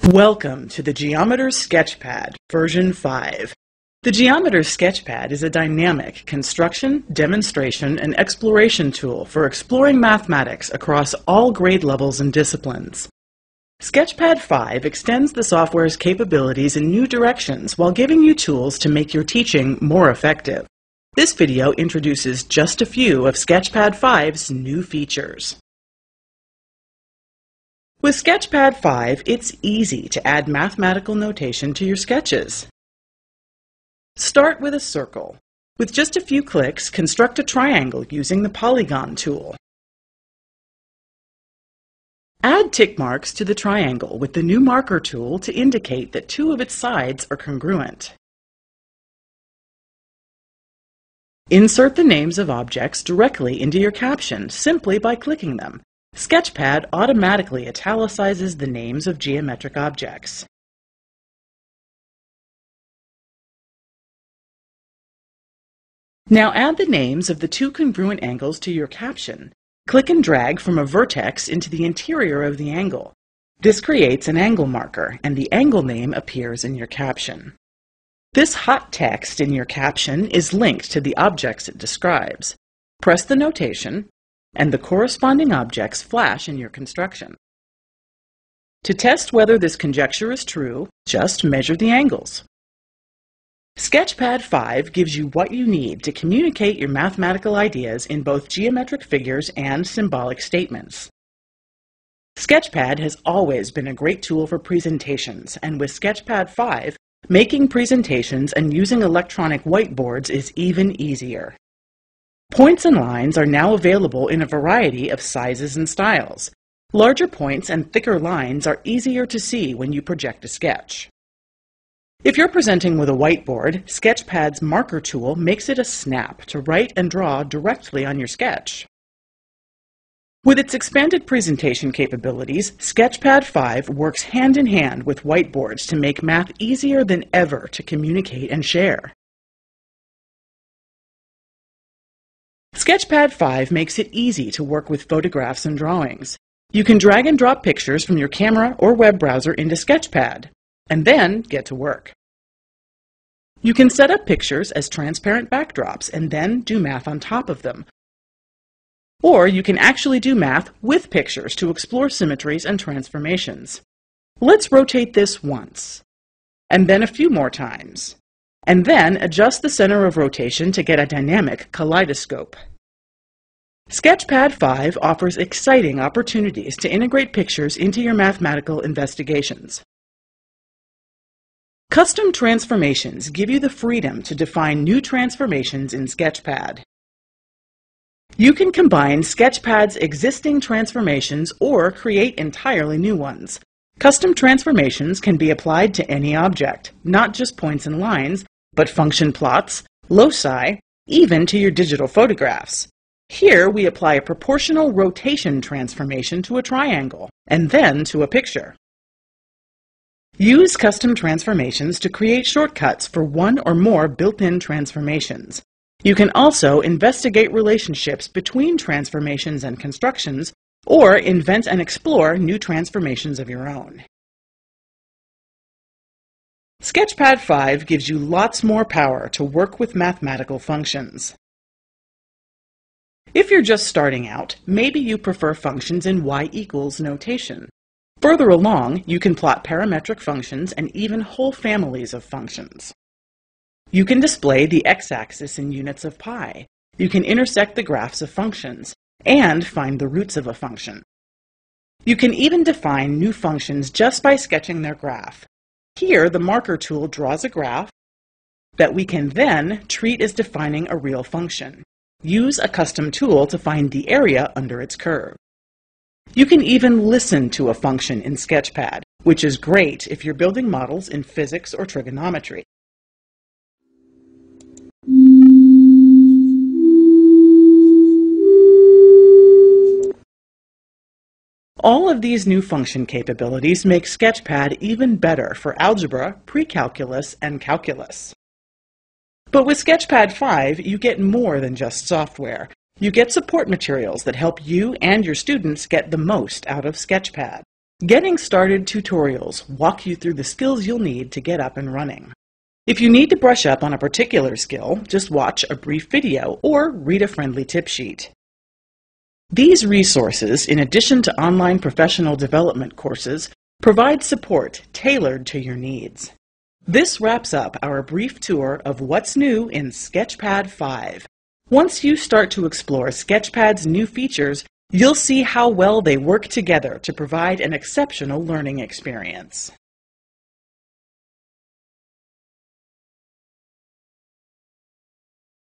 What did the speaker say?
Welcome to the Geometer Sketchpad, version 5. The Geometer Sketchpad is a dynamic construction, demonstration, and exploration tool for exploring mathematics across all grade levels and disciplines. Sketchpad 5 extends the software's capabilities in new directions while giving you tools to make your teaching more effective. This video introduces just a few of Sketchpad 5's new features. With Sketchpad 5, it's easy to add mathematical notation to your sketches. Start with a circle. With just a few clicks, construct a triangle using the polygon tool. Add tick marks to the triangle with the new marker tool to indicate that two of its sides are congruent. Insert the names of objects directly into your caption simply by clicking them. Sketchpad automatically italicizes the names of geometric objects. Now add the names of the two congruent angles to your caption. Click and drag from a vertex into the interior of the angle. This creates an angle marker, and the angle name appears in your caption. This hot text in your caption is linked to the objects it describes. Press the notation, and the corresponding objects flash in your construction. To test whether this conjecture is true, just measure the angles. Sketchpad 5 gives you what you need to communicate your mathematical ideas in both geometric figures and symbolic statements. Sketchpad has always been a great tool for presentations, and with Sketchpad 5, making presentations and using electronic whiteboards is even easier. Points and lines are now available in a variety of sizes and styles. Larger points and thicker lines are easier to see when you project a sketch. If you're presenting with a whiteboard, Sketchpad's marker tool makes it a snap to write and draw directly on your sketch. With its expanded presentation capabilities, Sketchpad 5 works hand in hand with whiteboards to make math easier than ever to communicate and share. Sketchpad 5 makes it easy to work with photographs and drawings. You can drag and drop pictures from your camera or web browser into Sketchpad, and then get to work. You can set up pictures as transparent backdrops and then do math on top of them. Or you can actually do math with pictures to explore symmetries and transformations. Let's rotate this once, and then a few more times. And then adjust the center of rotation to get a dynamic kaleidoscope. Sketchpad 5 offers exciting opportunities to integrate pictures into your mathematical investigations. Custom transformations give you the freedom to define new transformations in Sketchpad. You can combine Sketchpad's existing transformations or create entirely new ones. Custom transformations can be applied to any object, not just points and lines, but function plots, loci, even to your digital photographs. Here we apply a proportional rotation transformation to a triangle, and then to a picture. Use custom transformations to create shortcuts for one or more built-in transformations. You can also investigate relationships between transformations and constructions, or invent and explore new transformations of your own. Sketchpad 5 gives you lots more power to work with mathematical functions. If you're just starting out, maybe you prefer functions in y equals notation. Further along, you can plot parametric functions and even whole families of functions. You can display the x-axis in units of pi. You can intersect the graphs of functions and find the roots of a function. You can even define new functions just by sketching their graph. Here, the marker tool draws a graph that we can then treat as defining a real function. Use a custom tool to find the area under its curve. You can even listen to a function in Sketchpad, which is great if you're building models in physics or trigonometry. All of these new function capabilities make Sketchpad even better for algebra, pre-calculus, and calculus. But with Sketchpad 5, you get more than just software. You get support materials that help you and your students get the most out of Sketchpad. Getting Started tutorials walk you through the skills you'll need to get up and running. If you need to brush up on a particular skill, just watch a brief video or read a friendly tip sheet. These resources, in addition to online professional development courses, provide support tailored to your needs. This wraps up our brief tour of what's new in Sketchpad 5. Once you start to explore Sketchpad's new features, you'll see how well they work together to provide an exceptional learning experience.